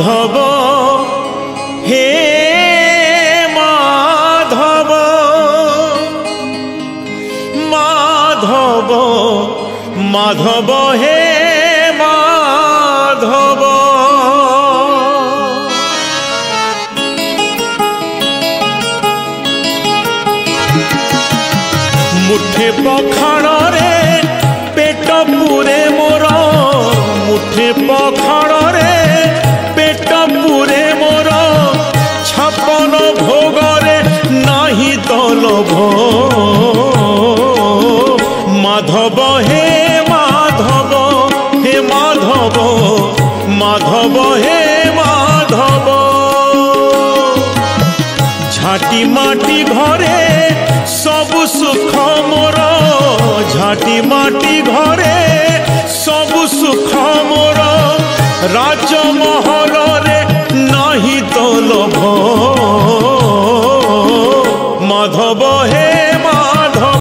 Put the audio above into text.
माधव हे माधव माधव माधव हे माधव मुठे पखाण रे पेट पूरे मोर मुठे पखाण रे पेट पूरे मोर छपन भोग रे नाही तो लोभ माधव हे माधव हे माधव माधव हे माधव झाटी माटी घरे सबु सुख मोर झाटी माटी घरे सबु सुख मोर राजमहल रे नाही तो लोभ माधव हे